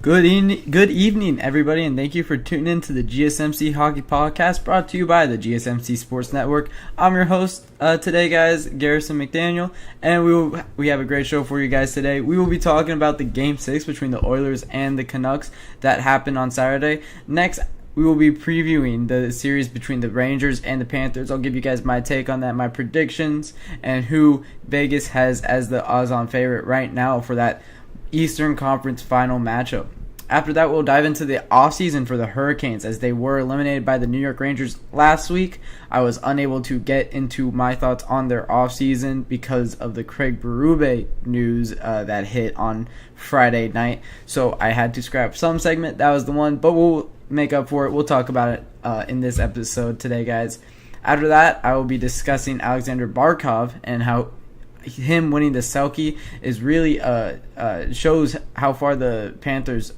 Good evening, everybody, and thank you for tuning in to the GSMC Hockey Podcast, brought to you by the GSMC Sports Network. I'm your host today, guys, Garrison McDaniel, and we have a great show for you guys today. We will be talking about the Game 6 between the Oilers and the Canucks that happened on Saturday. Next, we will be previewing the series between the Rangers and the Panthers. I'll give you guys my take on that, my predictions, and who Vegas has as the odds-on favorite right now for that Eastern Conference final matchup. After that, we'll dive into the offseason for the Hurricanes as they were eliminated by the New York Rangers last week. I was unable to get into my thoughts on their offseason because of the Craig Berube news that hit on Friday night. So I had to scrap some segment. That was the one, but we'll make up for it. We'll talk about it in this episode today, guys. After that, I will be discussing Alexander Barkov and how him winning the Selke is really shows how far the Panthers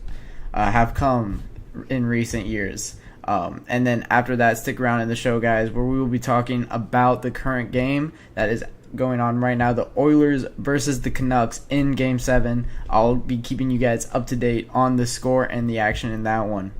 have come in recent years. And then after that, stick around in the show, guys, where we will be talking about the current game that is going on right now, the Oilers versus the Canucks in Game 7. I'll be keeping you guys up to date on the score and the action in that one.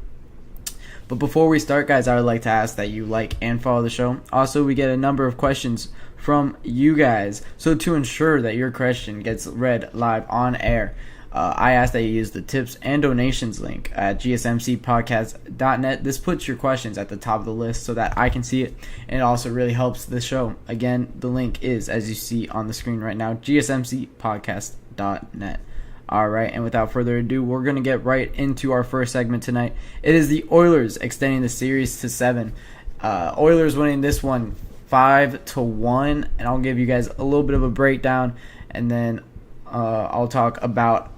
But before we start, guys, I would like to ask that you like and follow the show. Also, we get a number of questions from you guys. So to ensure that your question gets read live on air, I ask that you use the tips and donations link at GSMCpodcast.net. This puts your questions at the top of the list so that I can see it, and it also really helps the show. Again, the link is, as you see on the screen right now, GSMCpodcast.net. All right, and without further ado, we're going to get right into our first segment tonight. It is the Oilers extending the series to 7. Oilers winning this one 5-1, and I'll give you guys a little bit of a breakdown, and then I'll talk about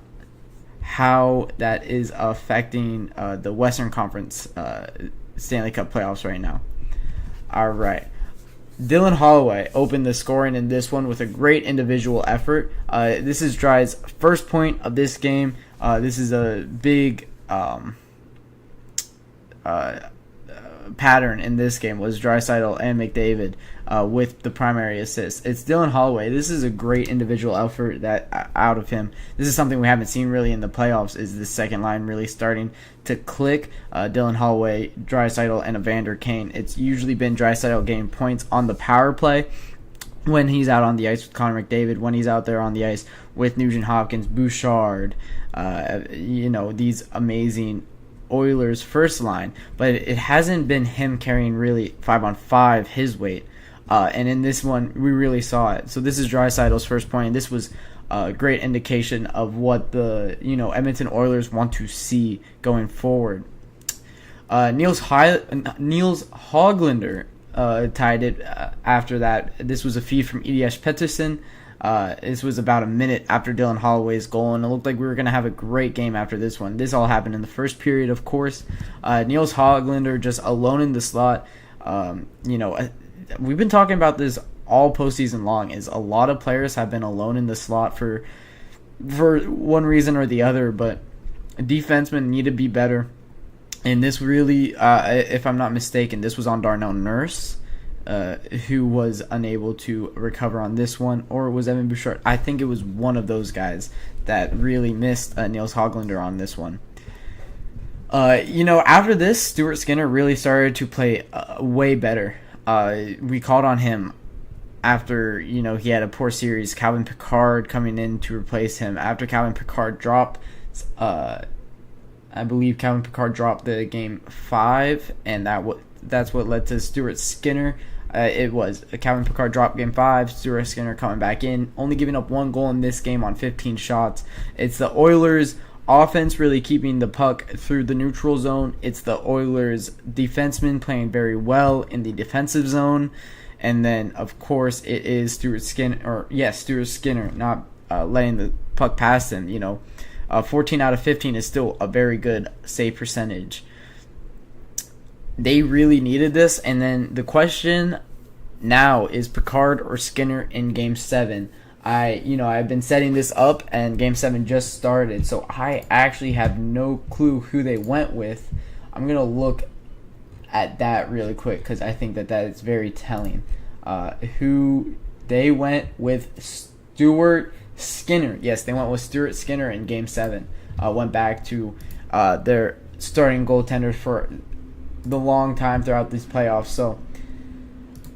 how that is affecting the Western Conference Stanley Cup playoffs right now. All right. Dylan Holloway opened the scoring in this one with a great individual effort. This is Dry's first point of this game. This is a big pattern in this game was Draisaitl and McDavid with the primary assists. It's Dylan Holloway. This is a great individual effort that out of him. This is something we haven't seen really in the playoffs, is the second line really starting to click. Dylan Holloway, Draisaitl, and Evander Kane. It's usually been Draisaitl getting points on the power play when he's out on the ice with Connor McDavid, when he's out there on the ice with Nugent Hopkins, Bouchard, these amazing Oilers first line, but it hasn't been him carrying really 5-on-5 his weight, and in this one we really saw it. So this is Draisaitl's first point, and this was a great indication of what the Edmonton Oilers want to see going forward. Niels Hoglander tied it after that. This was a feed from Elias Pettersson. This was about a minute after Dylan Holloway's goal, and it looked like we were going to have a great game after this one. This all happened in the first period, of course. Niels Hoglander just alone in the slot. We've been talking about this all postseason long, is a lot of players have been alone in the slot for one reason or the other, but defensemen need to be better. And this really, if I'm not mistaken, this was on Darnell Nurse, who was unable to recover on this one, or it was Evan Bouchard. I think it was one of those guys that really missed Niels Hoglander on this one. After this, Stuart Skinner really started to play way better. We called on him after, he had a poor series. Calvin Pickard coming in to replace him. After Calvin Pickard dropped, I believe Calvin Pickard dropped the game 5, and that's what led to Stuart Skinner. It was Calvin Pickard dropped game 5, Stuart Skinner coming back in, only giving up 1 goal in this game on 15 shots. It's the Oilers' offense really keeping the puck through the neutral zone. It's the Oilers' defensemen playing very well in the defensive zone. And then, of course, it is Stuart Skinner, not letting the puck pass him. 14 out of 15 is still a very good save percentage. They really needed this, and then the question now is Pickard or Skinner in Game 7. I've been setting this up, and Game 7 just started, so I actually have no clue who they went with. I'm going to look at that really quick because I think that is very telling. Who they went with, Stuart Skinner. Yes, they went with Stuart Skinner in Game 7. Went back to their starting goaltender for the long time throughout these playoffs. So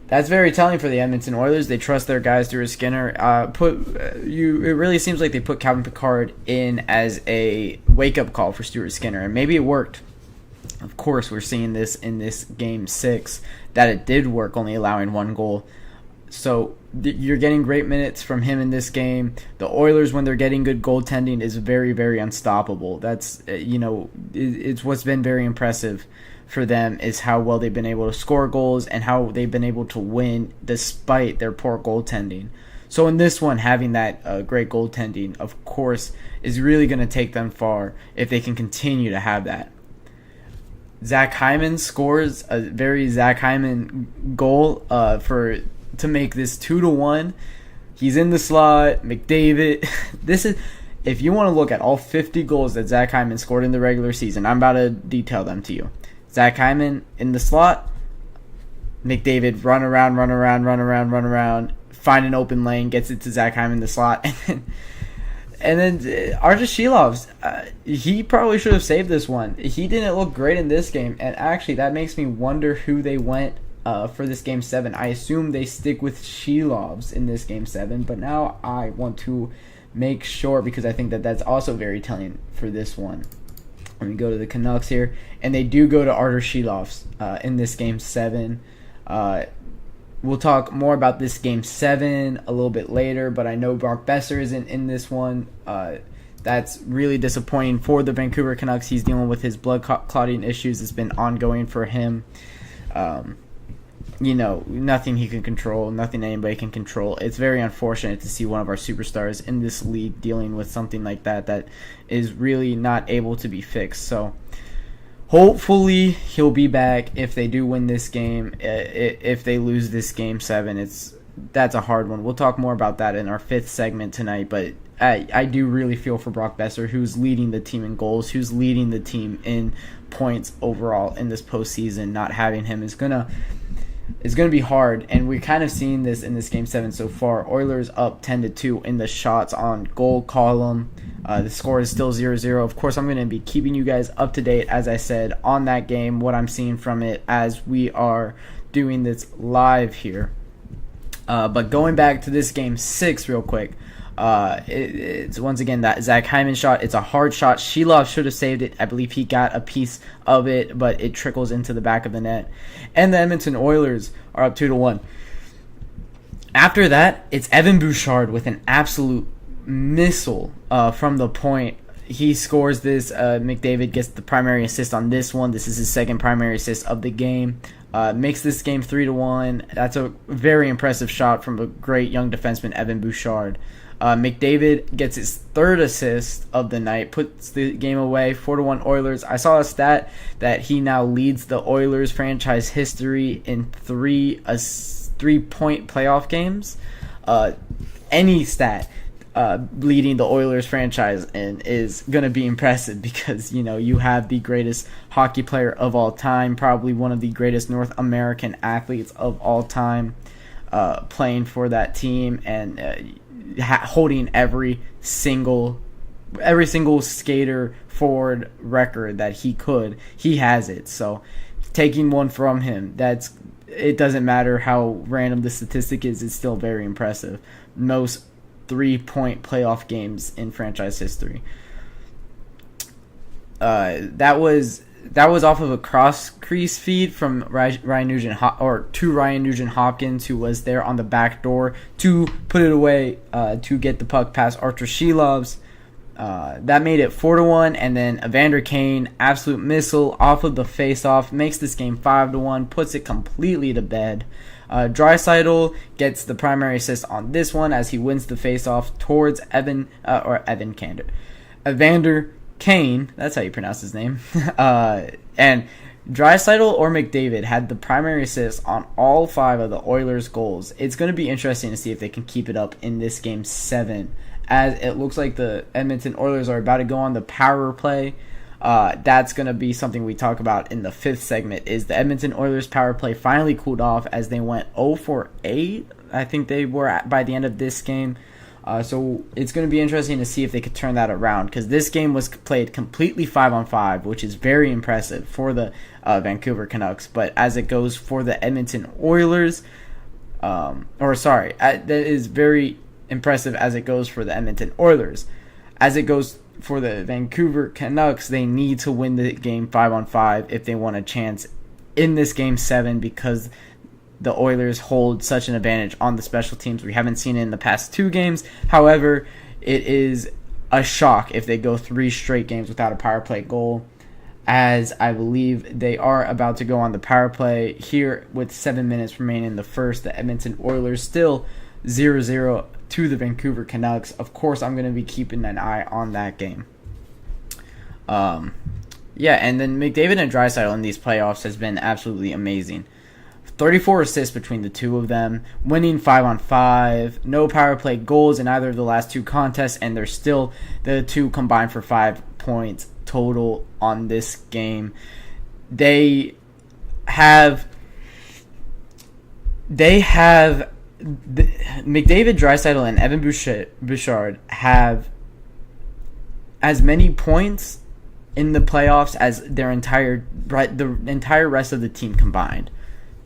that's very telling for the Edmonton Oilers. They trust their guys through Skinner. It really seems like they put Calvin Pickard in as a wake-up call for Stuart Skinner, and maybe it worked. Of course, we're seeing this in this Game 6, that it did work, only allowing 1 goal. So you're getting great minutes from him in this game. The Oilers, when they're getting good goaltending, is very, very unstoppable. That's, it's what's been very impressive for them is how well they've been able to score goals and how they've been able to win despite their poor goaltending. So in this one, having that great goaltending, of course, is really going to take them far if they can continue to have that. Zach Hyman scores a very Zach Hyman goal to make this 2-1. He's in the slot. McDavid. This is, if you want to look at all 50 goals that Zach Hyman scored in the regular season, I'm about to detail them to you. Zach Hyman in the slot. McDavid run around, find an open lane, gets it to Zach Hyman in the slot, and then Artur Shilov's, he probably should have saved this one. He didn't look great in this game, and actually that makes me wonder who they went for this Game 7. I assume they stick with Shilov's in this Game 7, but now I want to make sure because I think that that's also very telling for this one. Let me go to the Canucks here, and they do go to Artur Shilov's in this Game 7. We'll talk more about this Game 7 a little bit later, but I know Brock Besser isn't in this one. That's really disappointing for the Vancouver Canucks. He's dealing with his blood clotting issues. It's been ongoing for him. Nothing he can control, nothing anybody can control. It's very unfortunate to see one of our superstars in this league dealing with something like that is really not able to be fixed. So hopefully he'll be back if they do win this game. If they lose this Game 7, that's a hard one. We'll talk more about that in our 5th segment tonight, but I do really feel for Brock Besser, who's leading the team in goals, who's leading the team in points overall in this postseason. Not having him is going to be hard, and we're kind of seeing this in this Game 7 so far. Oilers up 10-2 in the shots on goal column. The score is still 0-0. Of course, I'm going to be keeping you guys up to date, as I said, on that game, what I'm seeing from it as we are doing this live here. But going back to this Game 6 real quick, it's once again that Zach Hyman shot. It's a hard shot. Shilov should have saved it. I believe he got a piece of it, but it trickles into the back of the net. And the Edmonton Oilers are up 2-1. After that, it's Evan Bouchard with an absolute missile from the point. He scores this. McDavid gets the primary assist on this one. This is his second primary assist of the game. Makes this game 3-1. That's a very impressive shot from a great young defenseman, Evan Bouchard. McDavid gets his 3rd assist of the night, puts the game away, 4-1 Oilers. I saw a stat that he now leads the Oilers franchise history in 3-point playoff games. Any stat leading the Oilers franchise and is going to be impressive because, you have the greatest hockey player of all time, probably one of the greatest North American athletes of all time playing for that team and holding every single skater forward record that he has it. So taking one from him, it doesn't matter how random the statistic is, it's still very impressive. Most 3-point playoff games in franchise history. That was off of a cross crease feed from Ryan Nugent-Hopkins, who was there on the back door to put it away to get the puck past Artur Shilov's. That made it 4-1, and then Evander Kane, absolute missile off of the face-off, makes this game 5-1, puts it completely to bed. Draisaitl gets the primary assist on this one as he wins the face-off towards Evander Kane, that's how you pronounce his name. And Draisaitl or McDavid had the primary assist on all 5 of the Oilers' goals. It's going to be interesting to see if they can keep it up in this Game 7, as it looks like the Edmonton Oilers are about to go on the power play. That's going to be something we talk about in the 5th segment, is the Edmonton Oilers power play finally cooled off as they went 0 for 8. I think they were by the end of this game. So it's going to be interesting to see if they could turn that around, because this game was played completely 5-on-5, which is very impressive for the Vancouver Canucks. But as it goes for the Edmonton Oilers, that is very impressive as it goes for the Edmonton Oilers. As it goes for the Vancouver Canucks, they need to win the game 5-on-5 if they want a chance in this game 7, because the Oilers hold such an advantage on the special teams. We haven't seen it in the past 2 games. However, it is a shock if they go 3 straight games without a power play goal, as I believe they are about to go on the power play here with 7 minutes remaining in the first. The Edmonton Oilers still 0-0 to the Vancouver Canucks. Of course, I'm going to be keeping an eye on that game. And then McDavid and Draisaitl in these playoffs has been absolutely amazing. 34 assists between the two of them, winning 5-on-5, no power play goals in either of the last 2 contests, and they're still the 2 combined for 5 points total on this game. McDavid, Draisaitl, and Evan Bouchard have as many points in the playoffs as the entire rest of the team combined.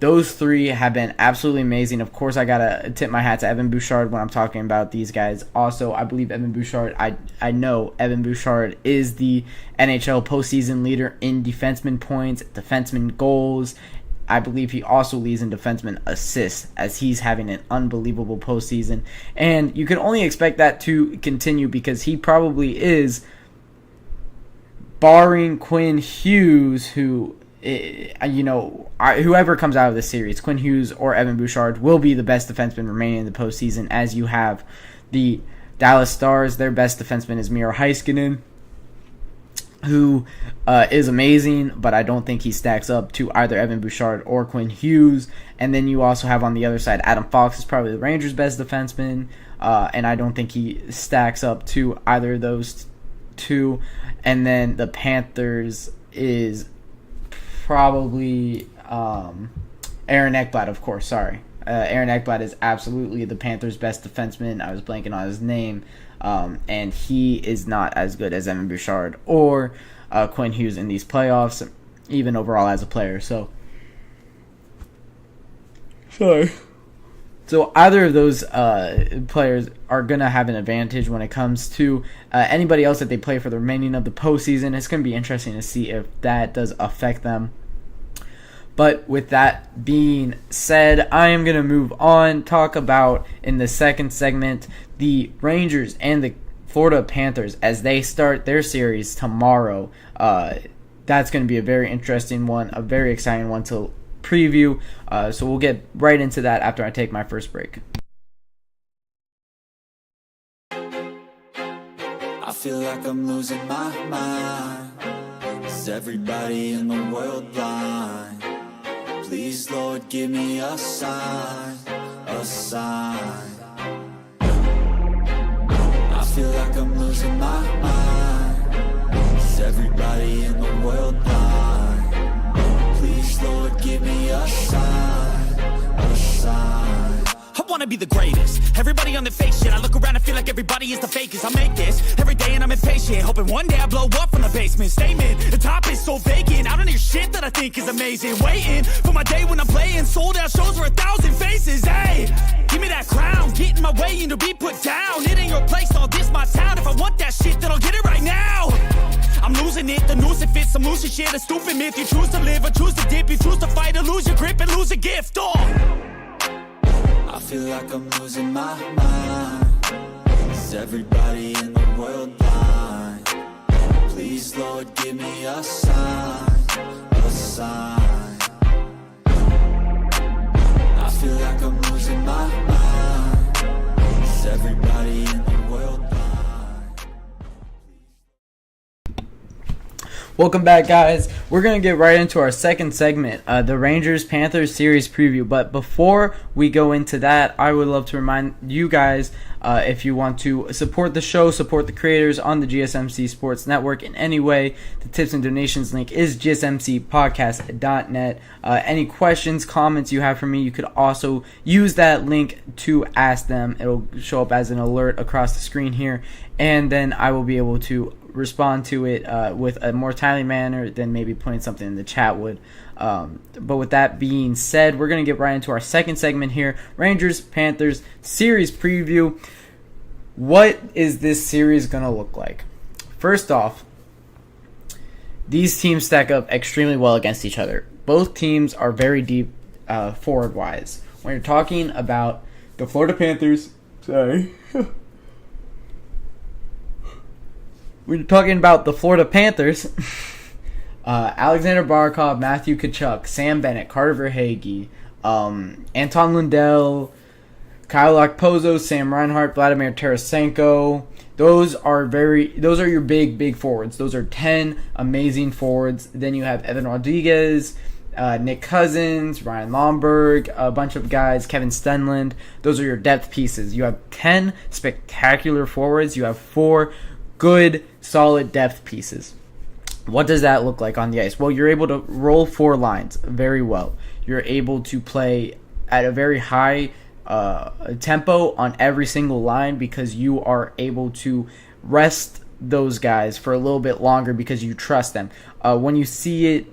Those 3 have been absolutely amazing. Of course, I gotta tip my hat to Evan Bouchard when I'm talking about these guys. Also, I believe Evan Bouchard, I know Evan Bouchard is the NHL postseason leader in defenseman points, defenseman goals. I believe he also leads in defenseman assists, as he's having an unbelievable postseason. And you can only expect that to continue, because he probably is, barring Quinn Hughes, whoever comes out of this series, Quinn Hughes or Evan Bouchard, will be the best defenseman remaining in the postseason, as you have the Dallas Stars. Their best defenseman is Miro Heiskanen, who is amazing, but I don't think he stacks up to either Evan Bouchard or Quinn Hughes. And then you also have on the other side, Adam Fox is probably the Rangers' best defenseman, and I don't think he stacks up to either of those 2. And then the Panthers is probably Aaron Ekblad, of course, sorry. Aaron Ekblad is absolutely the Panthers' best defenseman. I was blanking on his name. And he is not as good as Evan Bouchard or Quinn Hughes in these playoffs, even overall as a player. So either of those players are going to have an advantage when it comes to anybody else that they play for the remaining of the postseason. It's going to be interesting to see if that does affect them. But with that being said, I am going to move on, talk about, in the second segment, the Rangers and the Florida Panthers as they start their series tomorrow. That's going to be a very interesting one, a very exciting one to preview. So we'll get right into that after I take my first break. I feel like I'm losing my mind. Is everybody in the world blind? Please, Lord, give me a sign, a sign. I feel like I'm losing my mind. Is everybody in the world blind? Please, Lord, give me a sign, a sign. I wanna be the greatest. Everybody on the fake shit. I look around and feel like everybody is the fakest. I make this every day and I'm impatient, hoping one day I blow up from the basement. Statement, the top is so vacant. I don't hear shit that I think is amazing. Waiting for my day when I'm playing sold out shows for 1,000 faces. Hey, give me that crown, get in my way and to be put down. It ain't your place, all this my town. If I want that shit, then I'll get it right now. I'm losing it, the noose it fits, some losing shit, a stupid myth. You choose to live or choose to dip, you choose to fight or lose your grip and lose a gift. I feel like I'm losing my mind. Is everybody in the world blind? Please, Lord, give me a sign, a sign. I feel like I'm losing my mind. Is everybody in the world blind? Welcome back, guys. We're going to get right into our second segment, the Rangers-Panthers series preview. But before we go into that, I would love to remind you guys, if you want to support the show, support the creators on the GSMC Sports Network in any way, the tips and donations link is gsmcpodcast.net. Any questions, comments you have for me, you could also use that link to ask them. It'll show up as an alert across the screen here, and then I will be able to respond to it with a more timely manner than maybe putting something in the chat would. But with that being said, we're going to get right into our second segment here, Rangers-Panthers series preview. What is this series going to look like? First off, these teams stack up extremely well against each other. Both teams are very deep forward-wise. When you're talking about the Florida Panthers, When you're talking about the Florida Panthers, Alexander Barkov, Matthew Tkachuk, Sam Bennett, Carter Verhaeghe, Anton Lundell, Kyle Okposo, Sam Reinhart, Vladimir Tarasenko. Those are your big forwards. Those are 10 amazing forwards. Then you have Evan Rodriguez, Nick Cousins, Ryan Lomberg, a bunch of guys, Kevin Stenlund. Those are your depth pieces. You have 10 spectacular forwards. You have 4 good, solid depth pieces. What does that look like on the ice? Well, you're able to roll 4 lines very well. You're able to play at a very high tempo on every single line because you are able to rest those guys for a little bit longer because you trust them. When you see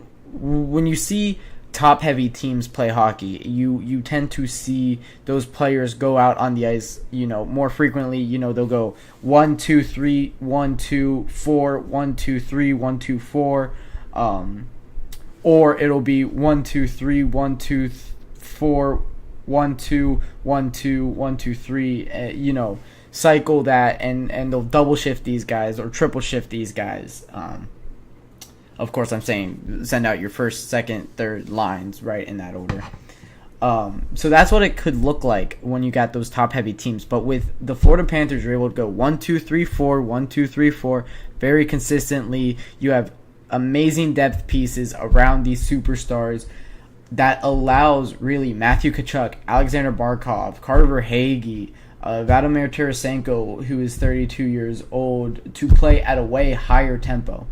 top-heavy teams play hockey, you tend to see those players go out on the ice, more frequently. They'll go 1-2-3, 1-2-4, 1-2-3, 1-2-4, or it'll be 1-2-3, 1-2-4, 1-2, 1-2, 1-2-3. Cycle that, and they'll double shift these guys or triple shift these guys. Of course, I'm saying send out your first, second, third lines right in that order. So that's what it could look like when you got those top-heavy teams. But with the Florida Panthers, you're able to go 1-2-3-4, 1-2-3-4 very consistently. You have amazing depth pieces around these superstars that allows really Matthew Tkachuk, Alexander Barkov, Carter Verhaeghe, Vladimir Tarasenko, who is 32 years old, to play at a way higher tempo.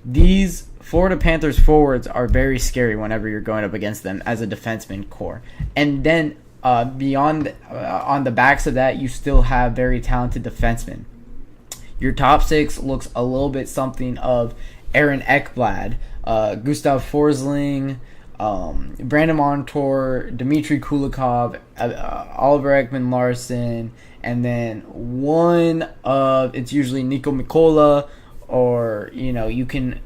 These Florida Panthers forwards are very scary whenever you're going up against them as a defenseman core. And then beyond, on the backs of that, you still have very talented defensemen. Your top 6 looks a little bit something of Aaron Ekblad, Gustav Forsling, Brandon Montour, Dmitry Kulikov, Oliver Ekman-Larsson, and then it's usually Niko Mikkola, or you can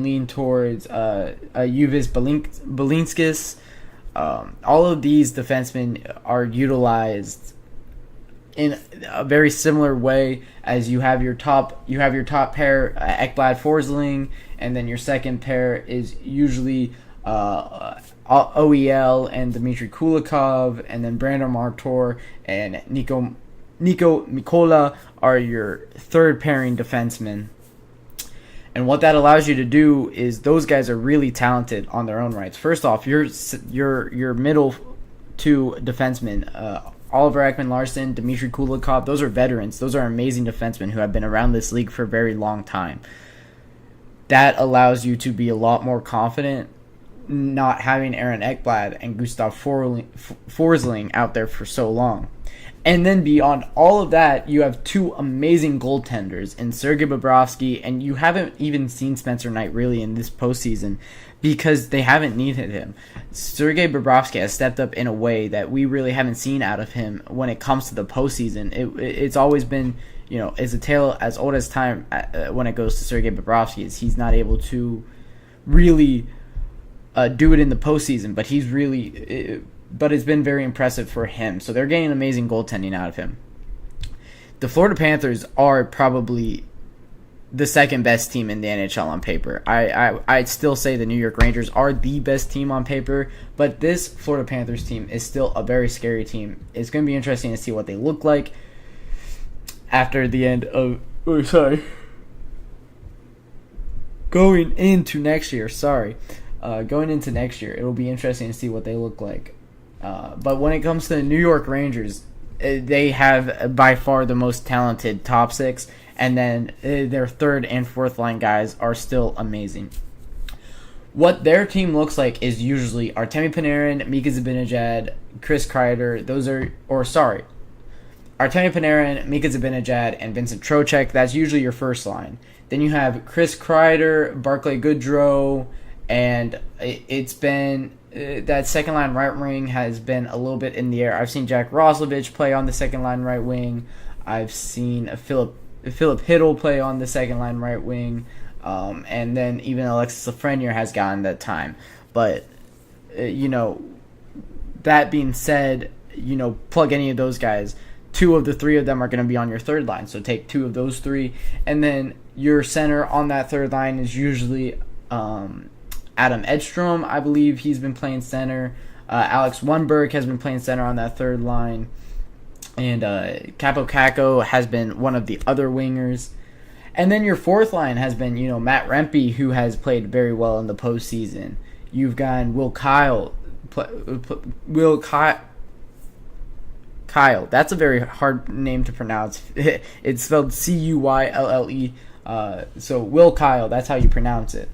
lean towards Uvis Belinskis. All of these defensemen are utilized in a very similar way as you have your top pair, Ekblad Forsling, and then your second pair is usually OEL and Dmitry Kulikov, and then Brandon Montour and Niko Mikkola are your third pairing defensemen. And what that allows you to do is those guys are really talented on their own rights. First off, your middle 2 defensemen, Oliver Ekman-Larsson, Dmitry Kulikov, those are veterans. Those are amazing defensemen who have been around this league for a very long time. That allows you to be a lot more confident not having Aaron Ekblad and Gustav Forsling out there for so long. And then beyond all of that, you have 2 amazing goaltenders in Sergei Bobrovsky, and you haven't even seen Spencer Knight really in this postseason because they haven't needed him. Sergei Bobrovsky has stepped up in a way that we really haven't seen out of him when it comes to the postseason. It's always been, it's a tale as old as time when it goes to Sergei Bobrovsky. He's not able to really do it in the postseason, but it's been very impressive for him. So they're getting amazing goaltending out of him. The Florida Panthers are probably the second best team in the NHL on paper. I'd still say the New York Rangers are the best team on paper, but this Florida Panthers team is still a very scary team. It's going to be interesting to see what they look like after the end of... going into next year, it'll be interesting to see what they look like. But when it comes to the New York Rangers, they have by far the most talented top six, and then their third and fourth line guys are still amazing. What their team looks like is usually Artemi Panarin, Mika Zibanejad, Chris Kreider. Artemi Panarin, Mika Zibanejad, and Vincent Trocheck. That's usually your first line. Then you have Chris Kreider, Barclay Goodrow, and it's been that second line right wing has been a little bit in the air. I've seen Jack Roslovich play on the second line right wing. I've seen Philip Hiddle play on the second line right wing. And then even Alexis Lafreniere has gotten that time. But, that being said, plug any of those guys. 2 of the 3 of them are going to be on your third line. So take 2 of those 3. And then your center on that third line is usually Adam Edstrom. I believe he's been playing center. Alex Wunberg has been playing center on that third line. And Capo Caco has been one of the other wingers. And then your fourth line has been, Matt Rempe, who has played very well in the postseason. You've got Will Kyle. Kyle. That's a very hard name to pronounce. It's spelled Cuylle. So Will Kyle, that's how you pronounce it.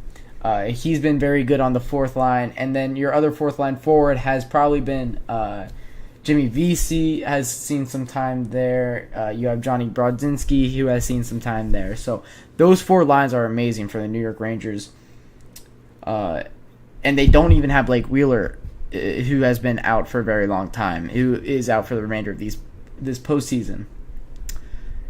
He's been very good on the fourth line. And then your other fourth line forward has probably been Jimmy Vesey has seen some time there. You have Johnny Brodzinski, who has seen some time there. So those 4 lines are amazing for the New York Rangers. And they don't even have Blake Wheeler, who has been out for a very long time, who is out for the remainder of this postseason.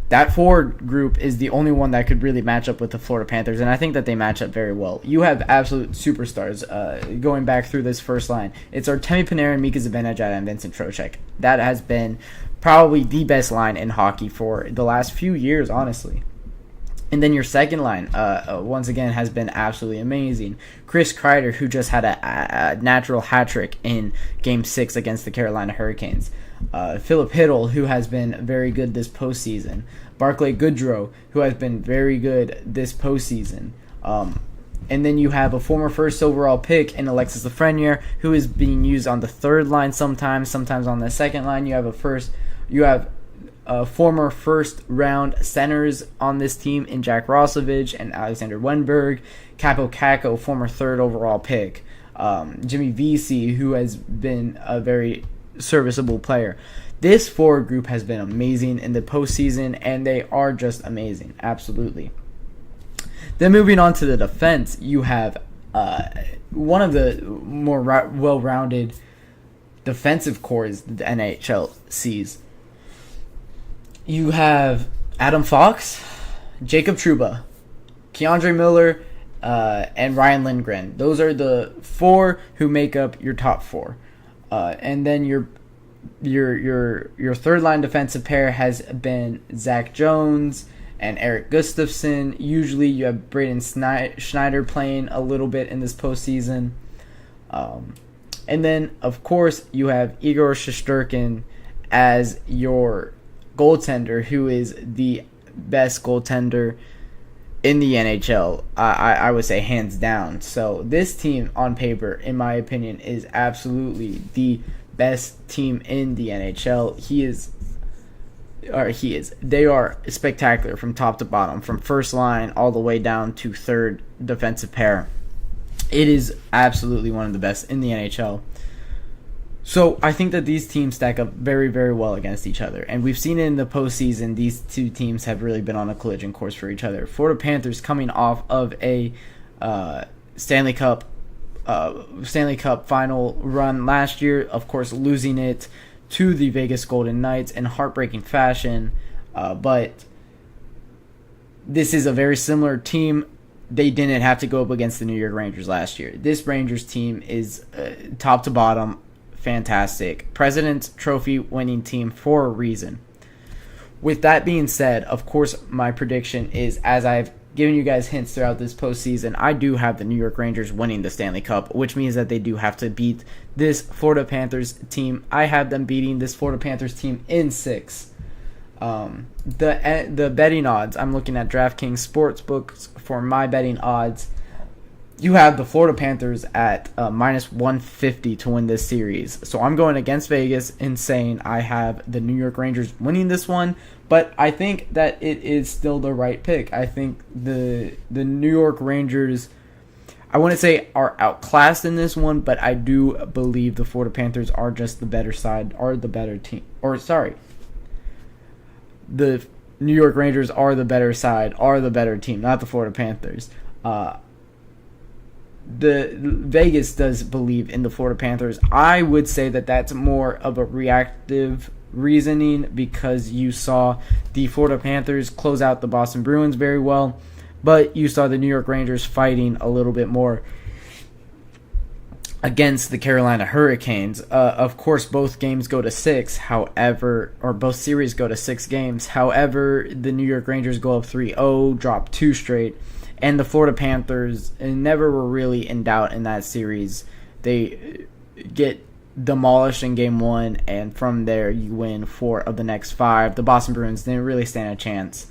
That forward group is the only one that could really match up with the Florida Panthers, and I think that they match up very well. You have absolute superstars going back through this first line. It's Artemi Panarin, Mika Zibanejad, and Vincent Trocheck. That has been probably the best line in hockey for the last few years, honestly. And then your second line, once again, has been absolutely amazing. Chris Kreider, who just had a natural hat trick in Game 6 against the Carolina Hurricanes. Philip Hiddle, who has been very good this postseason. Barclay Goodrow, who has been very good this postseason. And then you have a former first overall pick in Alexis Lafreniere, who is being used on the third line sometimes on the second line. You have former first-round centers on this team in Jack Roslovich and Alexander Wunberg. Capo Caco, former third overall pick. Jimmy Vesey, who has been a very serviceable player. This forward group has been amazing in the postseason, and they are just amazing, absolutely. Then moving on to the defense, you have one of the more well-rounded defensive cores the NHL sees. You have Adam Fox, Jacob Trouba, Keandre Miller, and Ryan Lindgren. Those are the 4 who make up your top 4. And then your third line defensive pair has been Zach Jones and Eric Gustafsson. Usually you have Braden Schneider playing a little bit in this postseason. And then, of course, you have Igor Shesterkin as your goaltender, who is the best goaltender in the NHL, I would say hands down. So this team on paper, in my opinion, is absolutely the best team in the NHL. He is. They are spectacular from top to bottom, from first line all the way down to third defensive pair. It is absolutely one of the best in the NHL. So I think that these teams stack up very, very well against each other. And we've seen it in the postseason. These two teams have really been on a collision course for each other. Florida Panthers coming off of a Stanley Cup final run last year, of course losing it to the Vegas Golden Knights in heartbreaking fashion. But this is a very similar team. They didn't have to go up against the New York Rangers last year. This Rangers team is top to bottom fantastic. President's Trophy winning team for a reason. With that being said, of course, my prediction is, as I've given you guys hints throughout this postseason, I do have the New York Rangers winning the Stanley Cup, which means that they do have to beat this Florida Panthers team. I have them beating this Florida Panthers team in 6. The betting odds, I'm looking at DraftKings Sportsbooks for my betting odds. You have the Florida Panthers at minus 150 to win this series. So I'm going against Vegas in saying I have the New York Rangers winning this one. But I think that it is still the right pick. I think the New York Rangers, I wouldn't say are outclassed in this one, but I do believe the Florida Panthers are just the better side, are the better team. The New York Rangers are the better side, are the better team, not the Florida Panthers. The Vegas does believe in the Florida Panthers. I would say that that's more of a reactive reasoning because you saw the Florida Panthers close out the Boston Bruins very well, but you saw the New York Rangers fighting a little bit more against the Carolina Hurricanes. Of course, both games go to 6, both series go to 6 games. However, the New York Rangers go up 3-0, drop 2 straight. And the Florida Panthers never were really in doubt in that series. They get demolished in Game 1, and from there you win 4 of the next 5. The Boston Bruins didn't really stand a chance.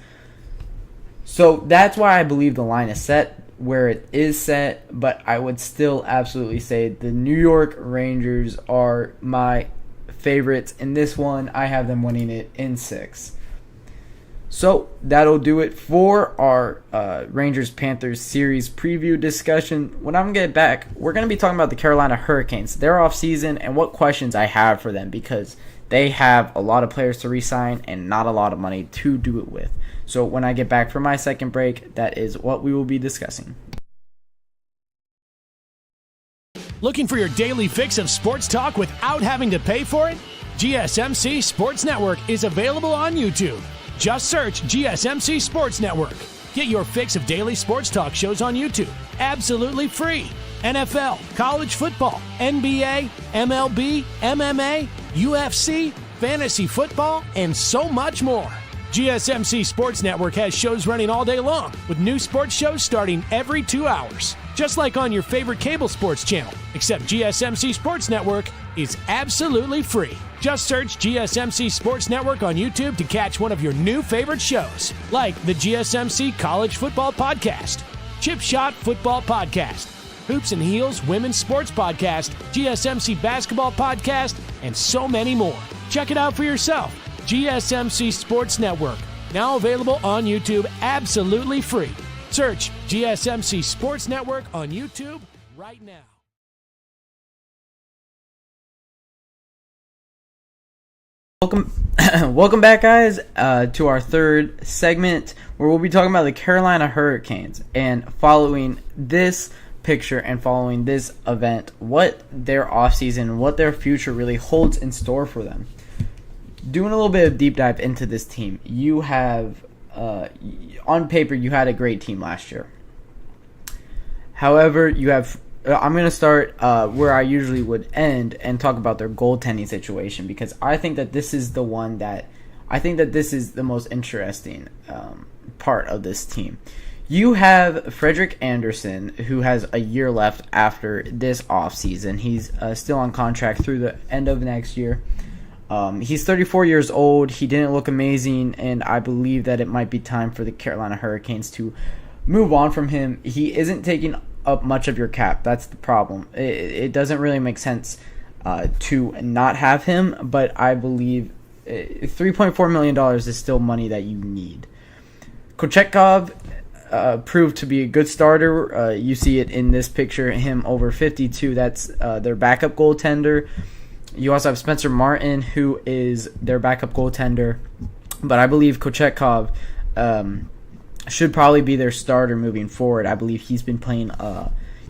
So that's why I believe the line is set where it is set, but I would still absolutely say the New York Rangers are my favorites in this one. I have them winning it in 6. So that'll do it for our Rangers-Panthers series preview discussion. When I'm going to get back, we're going to be talking about the Carolina Hurricanes, their offseason, and what questions I have for them because they have a lot of players to re-sign and not a lot of money to do it with. So when I get back from my second break, that is what we will be discussing. Looking for your daily fix of sports talk without having to pay for it? GSMC Sports Network is available on YouTube. Just search GSMC Sports Network. Get your fix of daily sports talk shows on YouTube, absolutely free. NFL, college football, NBA, MLB, MMA, UFC, fantasy football, and so much more. GSMC Sports Network has shows running all day long, with new sports shows starting every 2 hours. Just like on your favorite cable sports channel, except GSMC Sports Network is absolutely free. Just search GSMC Sports Network on YouTube to catch one of your new favorite shows, like the GSMC College Football Podcast, Chip Shot Football Podcast, Hoops and Heels Women's Sports Podcast, GSMC Basketball Podcast, and so many more. Check it out for yourself. GSMC Sports Network, now available on YouTube absolutely free. Search GSMC Sports Network on YouTube right now. Welcome back, guys, to our third segment where we'll be talking about the Carolina Hurricanes and following this picture and following this event, what their offseason, what their future really holds in store for them. Doing a little bit of deep dive into this team, you have, on paper, you had a great team last year. However, you have, I'm going to start where I usually would end and talk about their goaltending situation because I think that this is the one that, I think that this is the most interesting part of this team. You have Frederik Andersen, who has a year left after this offseason. He's still on contract through the end of next year. He's 34 years old. He didn't look amazing, and I believe that it might be time for the Carolina Hurricanes to move on from him. He isn't taking up much of your cap. That's the problem. It doesn't really make sense to not have him, but I believe $3.4 million is still money that you need. Kochetkov proved to be a good starter. You see it in this picture, him over 52. That's their backup goaltender. You also have Spencer Martin, who is their backup goaltender. But I believe Kochetkov should probably be their starter moving forward. I believe he's been playing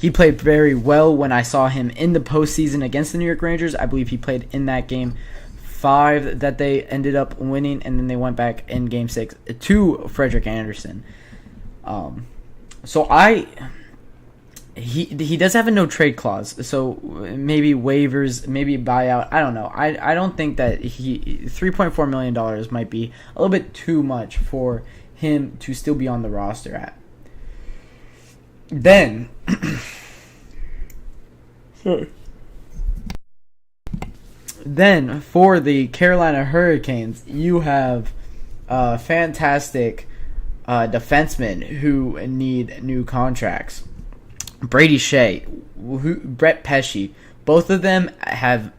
he played very well when I saw him in the postseason against the New York Rangers. I believe he played in that game 5 that they ended up winning, and then they went back in game 6 to Frederik Andersen. He does have a no trade clause, so maybe waivers, maybe buyout. I don't know. I don't think that $3.4 million might be a little bit too much for him to still be on the roster at. Then, then for the Carolina Hurricanes, you have fantastic defensemen who need new contracts. Brady Shea, Brett Pesce, both of them have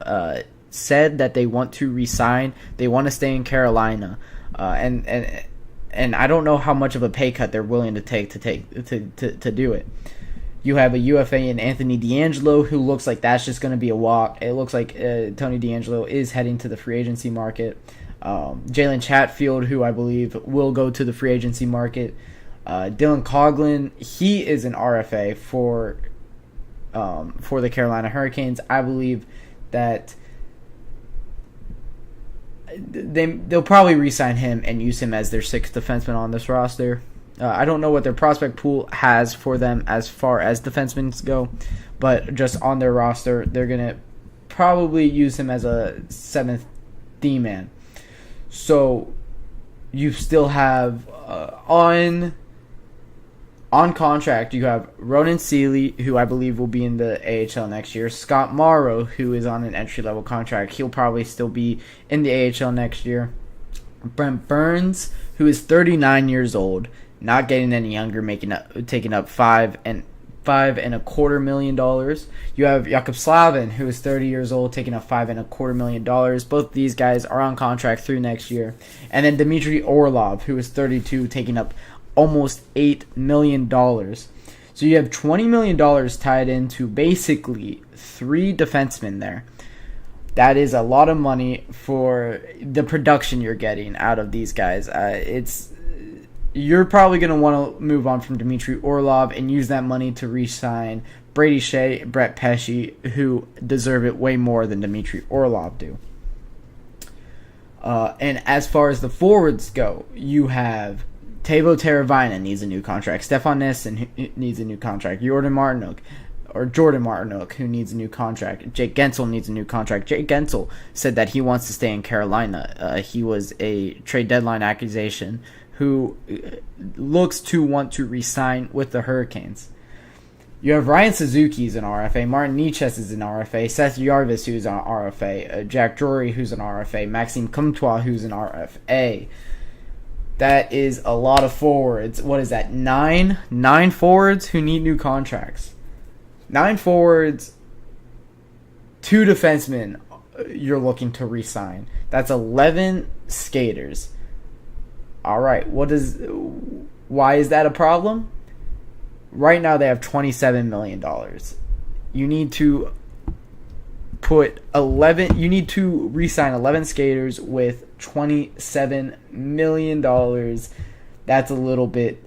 said that they want to resign. They want to stay in Carolina, and I don't know how much of a pay cut they're willing to take to do it. You have a UFA in Anthony DeAngelo, who looks like that's just going to be a walk. It looks like Tony DeAngelo is heading to the free agency market. Jalen Chatfield, who I believe will go to the free agency market. Dylan Coughlin, he is an RFA for the Carolina Hurricanes. I believe that they'll probably re-sign him and use him as their sixth defenseman on this roster. I don't know what their prospect pool has for them as far as defensemen go, but just on their roster, they're going to probably use him as a seventh D-man. So you still have on contract, you have Ronan Seeley, who I believe will be in the AHL next year. Scott Morrow, who is on an entry-level contract. He'll probably still be in the AHL next year. Brent Burns, who is 39 years old, not getting any younger, taking up $5.25 million. You have Jakub Slavin, who is 30 years old, taking up $5.25 million. Both of these guys are on contract through next year. And then Dmitry Orlov, who is 32, taking up almost $8 million. So you have $20 million tied into basically 3 defensemen there. That is a lot of money for the production you're getting out of these guys. You're probably going to want to move on from Dmitry Orlov and use that money to re-sign Brady Shea, Brett Pesce, who deserve it way more than Dmitry Orlov do. And as far as the forwards go, you have Teuvo Teravainen needs a new contract. Stefan Nesson needs a new contract. Jordan Martinook, who needs a new contract. Jake Gensel needs a new contract. Jake Gensel said that he wants to stay in Carolina. He was a trade deadline acquisition who looks to want to re-sign with the Hurricanes. You have Ryan Suzuki, who's an RFA. Martin Necas is an RFA. Seth Jarvis, who's an RFA. Jack Drury, who's an RFA. Maxime Comtois, who's an RFA. That is a lot of forwards. What is that? 9 forwards who need new contracts. 9 forwards, 2 defensemen you're looking to re-sign. That's 11 skaters. All right, why is that a problem? Right now they have $27 million. You need to re-sign 11 skaters with $27 million. That's a little bit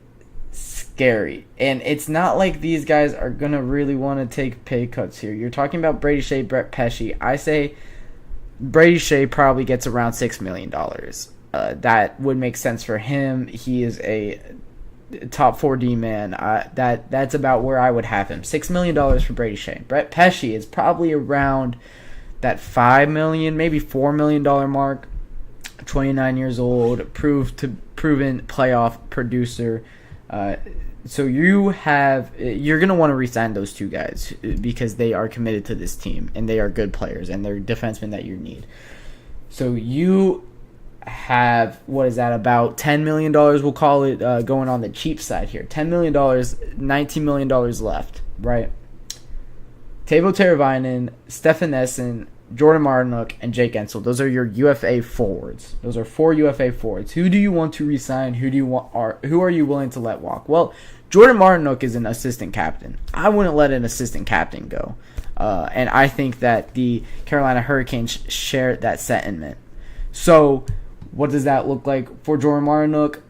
scary. And it's not like these guys are going to really want to take pay cuts here. You're talking about Brady Shea, Brett Pesce. I say Brady Shea probably gets around $6 million. That would make sense for him. He is a top 4D man. That's about where I would have him. $6 million for Brady Shea. Brett Pesce is probably around that $5 million, maybe $4 million mark. 29 years old, proven playoff producer. So you're going to want to re-sign those 2 guys because they are committed to this team and they are good players and they're defensemen that you need. So you have, about $10 million, we'll call it, going on the cheap side here. $10 million, $19 million left, right? Teuvo Teravainen, Stefan Nesson, Jordan Martinook, and Jake Gensel. Those are your UFA forwards. Those are 4 UFA forwards. Who do you want to re-sign? Who are you willing to let walk? Well, Jordan Martinook is an assistant captain. I wouldn't let an assistant captain go. And I think that the Carolina Hurricanes share that sentiment. So what does that look like for Jordan Martinook?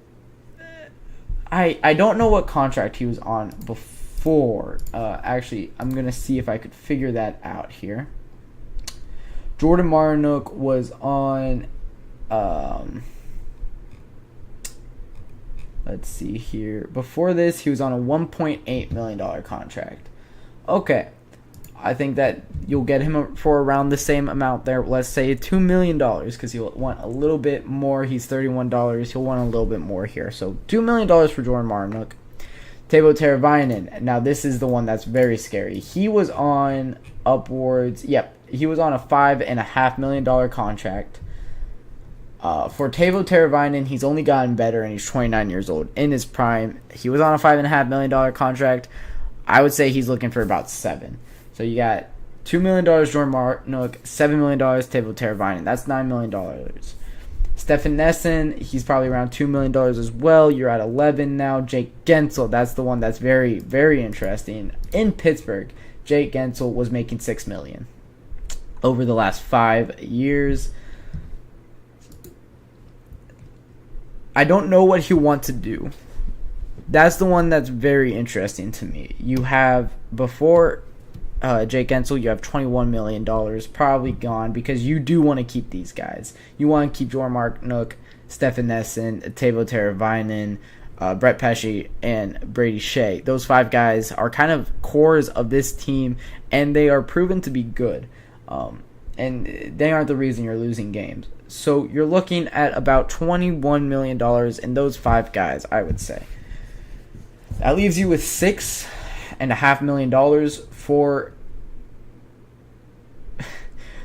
I don't know what contract he was on before. Actually, I'm going to see if I could figure that out here. Jordan Martinook was on, let's see here. Before this, he was on a $1.8 million contract. Okay. I think that you'll get him for around the same amount there. Let's say $2 million because he'll want a little bit more. He's $31. He'll want a little bit more here. So $2 million for Jordan Martinook. Teuvo Teravainen. Now, this is the one that's very scary. He was on he was on a $5.5 million contract. For Teuvo Teravainen, he's only gotten better, and he's 29 years old. In his prime, he was on a $5.5 million contract. I would say he's looking for about $7 million. So you got $2 million Jordan Martinook, $7 million Teuvo Teravainen. That's $9 million. Stefan Nesson, he's probably around $2 million as well. You're at 11 now. Jake Gensel, that's the one that's very, very interesting. In Pittsburgh, Jake Gensel was making $6 million over the last 5 years. I don't know what he'll want to do. That's the one that's very interesting to me. You have, before Jake Gensel, you have $21 million probably gone because you do want to keep these guys. You want to keep Jordan Martinook, Stefan Nesson, Teuvo Teravainen, Brett Pesce, and Brady Shea. Those 5 guys are kind of cores of this team, and they are proven to be good. And they aren't the reason you're losing games. So you're looking at about $21 million in those 5 guys, I would say. That leaves you with $6.5 million for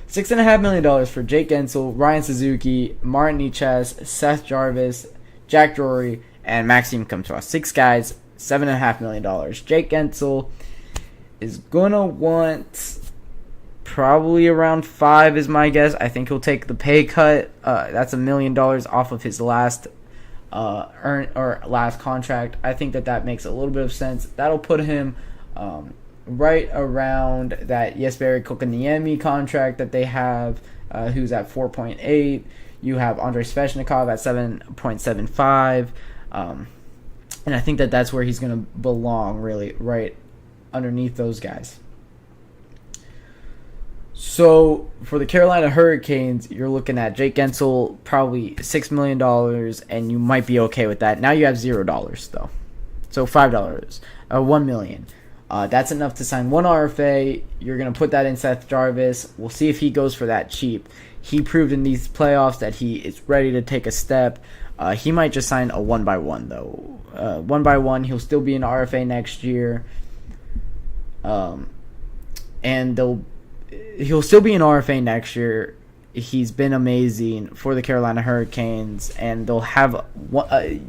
$6.5 million for Jake Gensel, Ryan Suzuki, Martin Necas, Seth Jarvis, Jack Drury, and Maxime Comtois. 6 guys, $7.5 million. Jake Gensel is gonna want probably around 5 is my guess. I think he'll take the pay cut. That's $1 million off of his last last contract. I think that makes a little bit of sense. That'll put him right around that Jesperi Kotkaniemi contract that they have, who's at 4.8. You have Andrei Svechnikov at 7.75, and I think that's where he's going to belong, really, right underneath those guys. So for the Carolina Hurricanes, you're looking at Jake Gensel, probably $6 million, and you might be okay with that. Now you have $0 though, so $5, $1 million. That's enough to sign 1 RFA. You're gonna put that in Seth Jarvis. We'll see if he goes for that cheap. He proved in these playoffs that he is ready to take a step. He might just sign a 1x1 though. 1x1. He'll still be an RFA next year. And he'll still be an RFA next year. He's been amazing for the Carolina Hurricanes, and they'll have,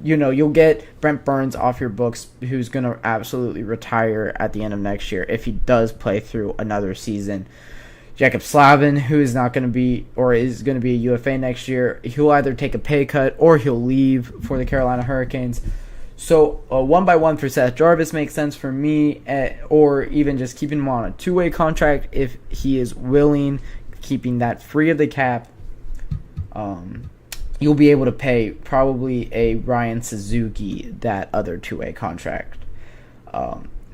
you'll get Brent Burns off your books, who's going to absolutely retire at the end of next year if he does play through another season. Jacob Slavin, who is not going to be, or is going to be a UFA next year, he'll either take a pay cut or he'll leave for the Carolina Hurricanes. So a 1x1 for Seth Jarvis makes sense for me, or even just keeping him on a 2-way contract if he is willing, keeping that free of the cap. You'll be able to pay probably a Ryan Suzuki that other 2-way contract.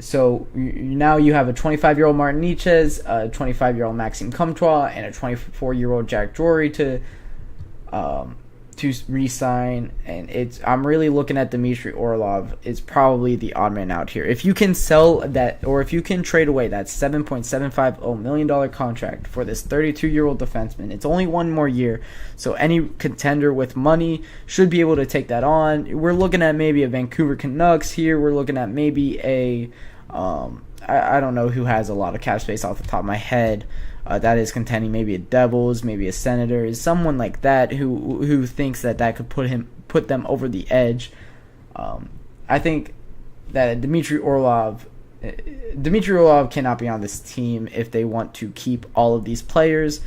So now you have a 25-year-old Martin Necas, a 25-year-old Maxime Comtois, and a 24-year-old Jack Drury to re-sign, and I'm really looking at Dmitry Orlov. It's probably the odd man out here. If you can sell that, or if you can trade away that $7.750 million contract for this 32-year-old defenseman, it's only 1 more year, so any contender with money should be able to take that on. We're looking at maybe a Vancouver Canucks here. We're looking at maybe a I don't know who has a lot of cap space off the top of my head. That is contending, maybe a Devils, maybe a Senators, someone like that who thinks that could put them over the edge. I think that Dmitry Orlov cannot be on this team if they want to keep all of these players.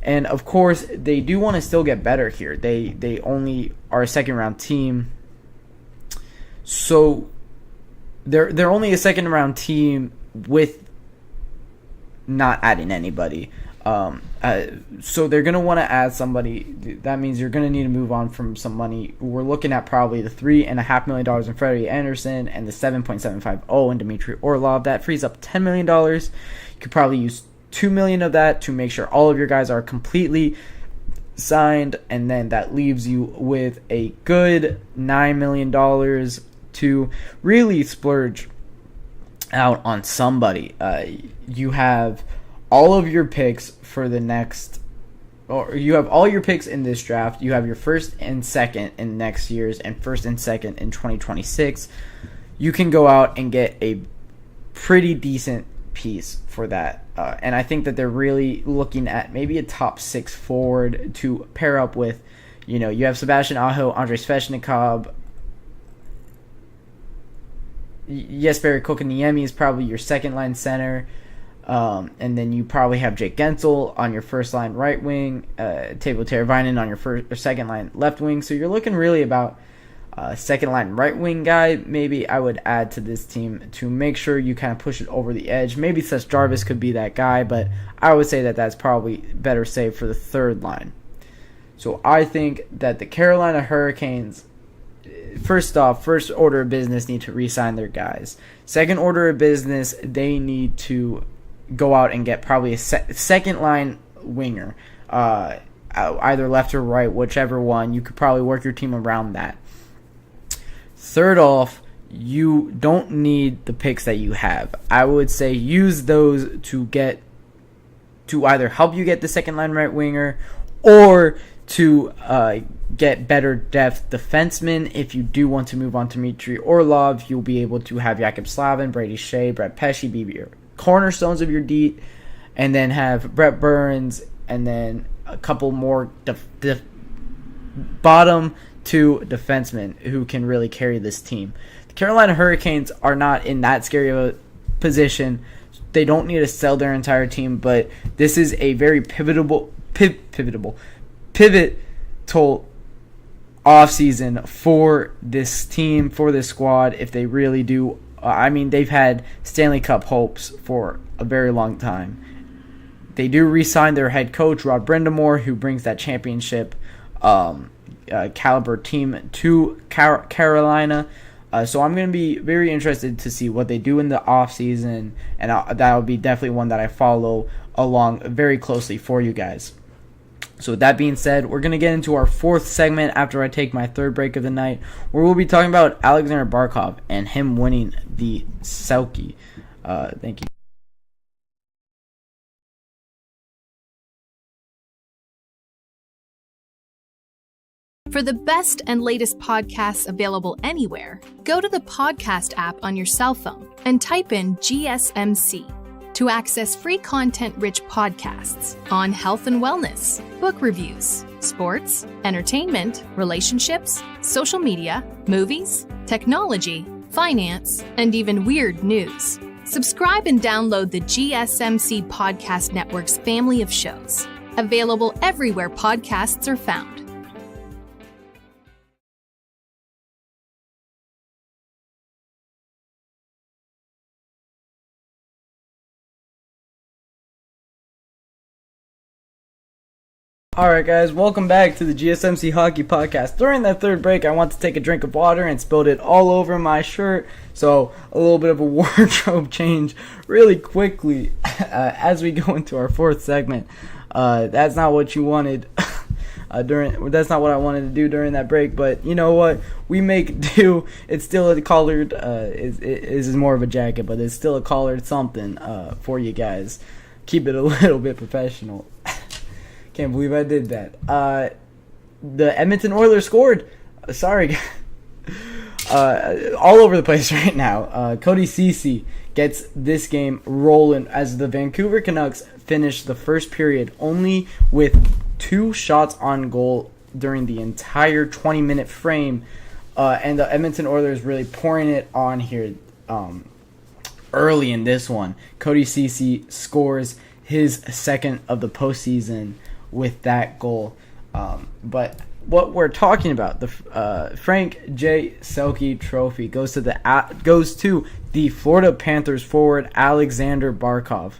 And of course, they do want to still get better here. They only are a second round team, so they're only a second round team with not adding anybody. So they're going to want to add somebody. That means you're going to need to move on from some money. We're looking at probably the $3.5 million in Freddie Anderson and the $7.750 in Dmitry Orlov. That frees up $10 million. You could probably use $2 million of that to make sure all of your guys are completely signed, and then that leaves you with a good $9 million to really splurge out on somebody. You have all of your picks for the next, or you have all your picks in this draft. You have your first and second in next year's, and first and second in 2026. You can go out and get a pretty decent piece for that. And I think that they're really looking at maybe a top 6 forward to pair up with, You have Sebastian Aho, Andrei Svechnikov. Jesper Kotkaniemi is probably your second-line center. And then you probably have Jake Gensel on your first-line right wing. Teuvo Teravainen on your second-line left wing. So you're looking really about second-line right wing guy. Maybe I would add to this team to make sure you kind of push it over the edge. Maybe Seth Jarvis could be that guy, but I would say that that's probably better saved for the third line. So I think that the Carolina Hurricanes, first off, first order of business, need to re-sign their guys. Second order of business, they need to go out and get probably a second-line winger, either left or right, whichever one. You could probably work your team around that. Third off, you don't need the picks that you have. I would say use those to either help you get the second-line right winger or to get better depth defensemen. If you do want to move on to Dmitry Orlov, you'll be able to have Jakub Slavin, Brady Shea, Brett Pesce be your cornerstones of your D, and then have Brett Burns, and then a couple more bottom two defensemen who can really carry this team. The Carolina Hurricanes are not in that scary of a position. They don't need to sell their entire team, but this is a very pivotal offseason for this team, for this squad, if they really do. They've had Stanley Cup hopes for a very long time. They do re-sign their head coach, Rod Brindamore, who brings that championship caliber team to Carolina. So I'm going to be very interested to see what they do in the offseason, and that will be definitely one that I follow along very closely for you guys. So with that being said, we're going to get into our fourth segment after I take my third break of the night, where we'll be talking about Alexander Barkov and him winning the Selke. Thank you. For the best and latest podcasts available anywhere, go to the podcast app on your cell phone and type in GSMC to access free content-rich podcasts on health and wellness, book reviews, sports, entertainment, relationships, social media, movies, technology, finance, and even weird news. Subscribe and download the GSMC Podcast Network's family of shows, available everywhere podcasts are found. Alright guys, welcome back to the GSMC Hockey Podcast. During that third break, I want to take a drink of water and spilled it all over my shirt. So, a little bit of a wardrobe change really quickly as we go into our fourth segment. That's not what you wanted that's not what I wanted to do during that break, but you know what? We make do. It's still a collared, it is more of a jacket, but it's still a collared something for you guys. Keep it a little bit professional. Can't believe I did that. The Edmonton Oilers scored. Sorry. All over the place right now. Cody Ceci gets this game rolling as the Vancouver Canucks finish the first period only with 2 shots on goal during the entire 20-minute frame. And the Edmonton Oilers really pouring it on here early in this one. Cody Ceci scores his second of the postseason with that goal. But what we're talking about, the Frank J. Selke Trophy goes to the Florida Panthers forward Alexander Barkov.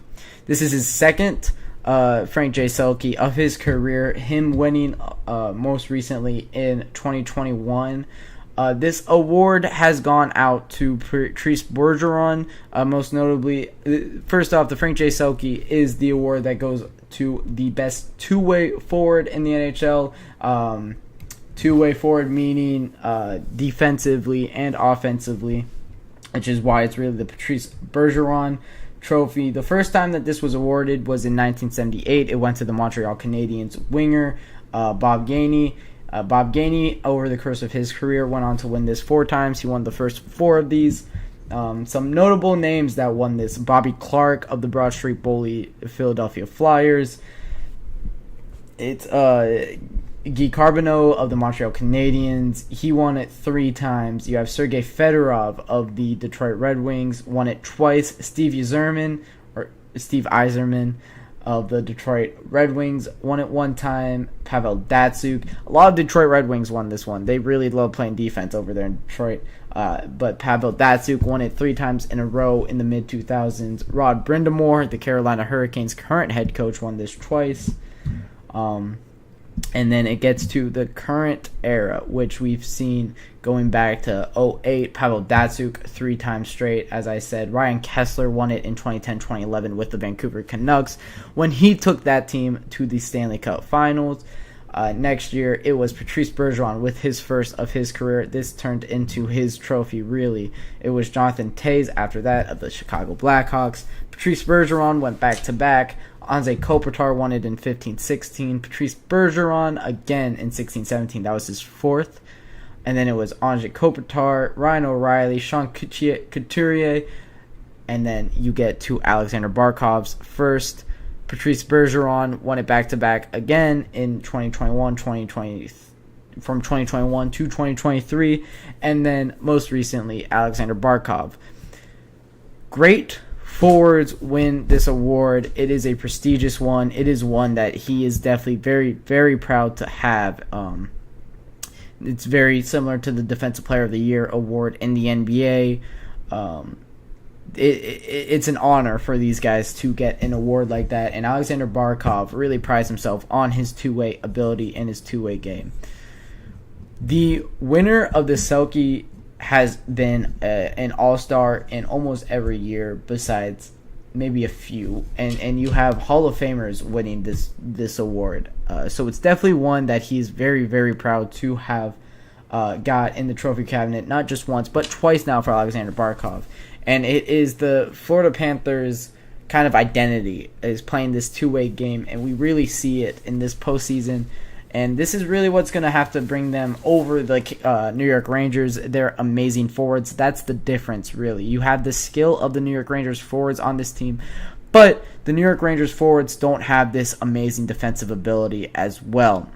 This is his second Frank J. Selke of his career, him winning most recently in 2021. This award has gone out to Patrice Bergeron, most notably. First off, the Frank J. Selke is the award that goes to the best two-way forward in the NHL. Two-way forward meaning defensively and offensively, which is why it's really the Patrice Bergeron Trophy. The first time that this was awarded was in 1978. It went to the Montreal Canadiens winger, Bob Gainey. Bob Gainey, over the course of his career, went on to win this 4 times. He won the first 4 of these. Some notable names that won this: Bobby Clark of the Broad Street Bully Philadelphia Flyers. It's Guy Carbonneau of the Montreal Canadiens, he won it 3 times. You have Sergei Fedorov of the Detroit Red Wings, won it twice. Steve Yzerman of the Detroit Red Wings won it 1 time. Pavel Datsyuk. A lot of Detroit Red Wings won this one. They really love playing defense over there in Detroit. But Pavel Datsyuk won it 3 times in a row in the mid-2000s. Rod Brind'Amour, the Carolina Hurricanes' current head coach, won this twice. And then it gets to the current era, which we've seen going back to 2008. Pavel Datsyuk 3 times straight. As I said, Ryan Kessler won it in 2010-2011 with the Vancouver Canucks when he took that team to the Stanley Cup Finals. Next year, it was Patrice Bergeron with his first of his career. This turned into his trophy, really. It was Jonathan Toews after that of the Chicago Blackhawks. Patrice Bergeron went back-to-back. Anze Kopitar won it in 15-16. Patrice Bergeron again in 16-17. That was his 4th. And then it was Anze Kopitar, Ryan O'Reilly, Sean Couturier. And then you get to Alexander Barkov's first. Patrice Bergeron won it back-to-back again in 2021, from 2021 to 2023. And then most recently, Alexander Barkov. Great forwards win this award. It is a prestigious one. It is one that he is definitely very, very proud to have. It's very similar to the Defensive Player of the Year award in the NBA. It's an honor for these guys to get an award like that, and Alexander Barkov really prides himself on his two-way ability and his two-way game. The winner of the Selke has been an all-star in almost every year besides maybe a few, and you have Hall of Famers winning this award. So it's definitely one that he's very, very proud to have got in the trophy cabinet, not just once, but twice now for Alexander Barkov. And it is the Florida Panthers' kind of identity, is playing this two-way game, and we really see it in this postseason. And this is really what's going to have to bring them over the New York Rangers. They're amazing forwards. That's the difference, really. You have the skill of the New York Rangers forwards on this team, but the New York Rangers forwards don't have this amazing defensive ability as well.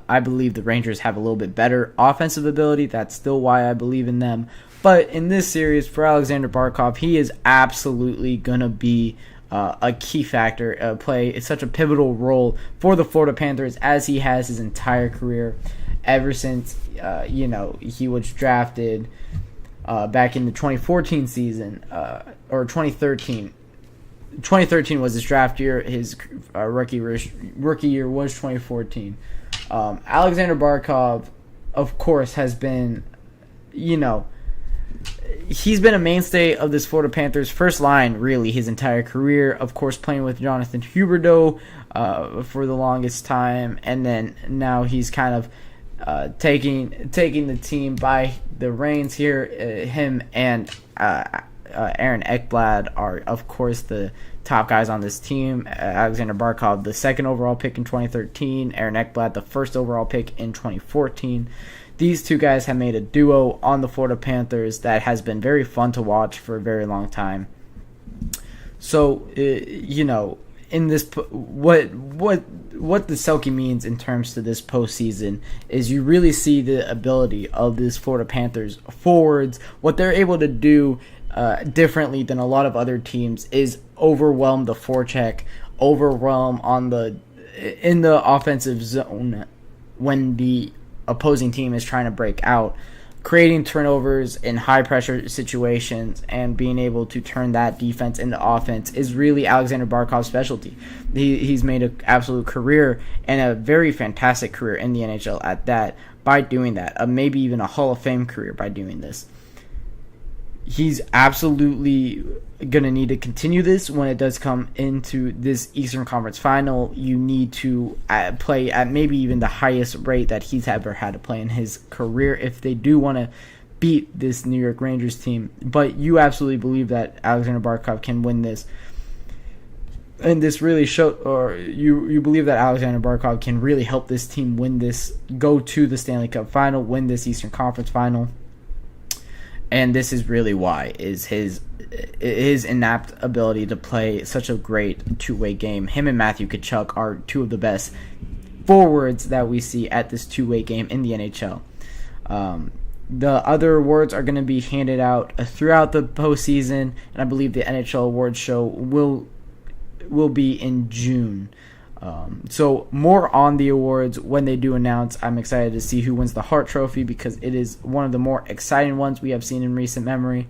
I believe the Rangers have a little bit better offensive ability. That's still why I believe in them. But in this series, for Alexander Barkov, he is absolutely going to be a key factor, play such a pivotal role for the Florida Panthers as he has his entire career ever since, he was drafted back in the 2014 season, or 2013. 2013 was his draft year. His rookie year was 2014. Alexander Barkov, of course, has been, he's been a mainstay of this Florida Panthers first line, really, his entire career. Of course, playing with Jonathan Huberdeau for the longest time, and then now he's kind of taking the team by the reins here. Him and Aaron Ekblad are, of course, the top guys on this team. Alexander Barkov, the second overall pick in 2013. Aaron Ekblad, the first overall pick in 2014. These two guys have made a duo on the Florida Panthers that has been very fun to watch for a very long time. So, in this, what the Selke means in terms to this postseason is you really see the ability of this Florida Panthers forwards. What they're able to do differently than a lot of other teams is overwhelm the forecheck, overwhelm in the offensive zone when the opposing team is trying to break out, creating turnovers in high pressure situations and being able to turn that defense into offense is really Alexander Barkov's specialty. He's made an absolute career and a very fantastic career in the NHL at that by doing that, maybe even a Hall of Fame career by doing this. He's absolutely going to need to continue this when it does come into this Eastern Conference Final. You need to play at maybe even the highest rate that he's ever had to play in his career if they do want to beat this New York Rangers team. But you absolutely believe that Alexander Barkov can win this. And this really you believe that Alexander Barkov can really help this team win this, go to the Stanley Cup Final, win this Eastern Conference Final. And this is really why, is his inapt ability to play such a great two-way game. Him and Matthew Tkachuk are two of the best forwards that we see at this two-way game in the NHL. The other awards are going to be handed out throughout the postseason, and I believe the NHL awards show will be in June. So more on the awards when they do announce. I'm excited to see who wins the Hart Trophy because it is one of the more exciting ones we have seen in recent memory.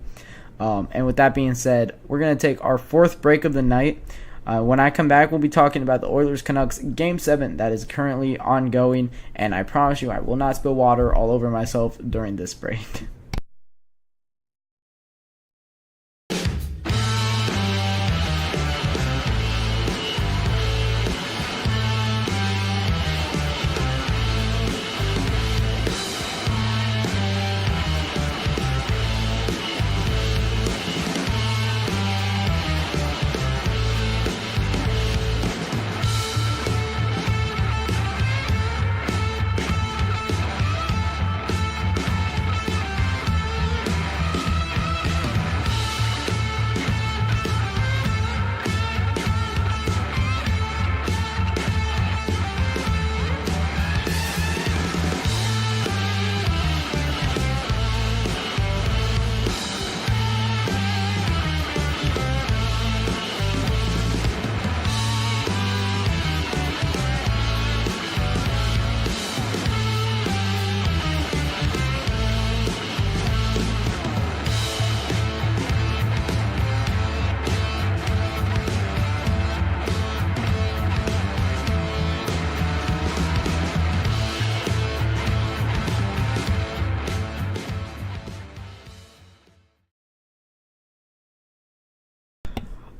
And with that being said, we're going to take our fourth break of the night. When I come back, we'll be talking about the Oilers-Canucks Game 7 that is currently ongoing, and I promise you I will not spill water all over myself during this break.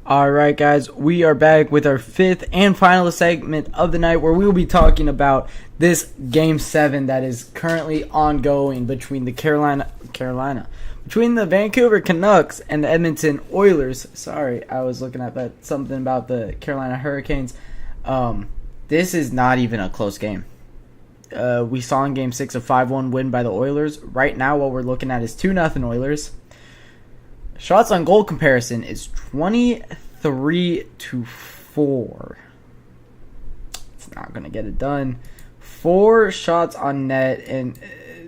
Alright guys, we are back with our fifth and final segment of the night where we will be talking about this Game 7 that is currently ongoing between the between the Vancouver Canucks and the Edmonton Oilers. Sorry, I was looking at something about the Carolina Hurricanes. This is not even a close game. We saw in Game 6 a 5-1 win by the Oilers. Right now what we're looking at is 2-0 Oilers. Shots on goal comparison is 23-4. It's not going to get it done. 4 shots on net, and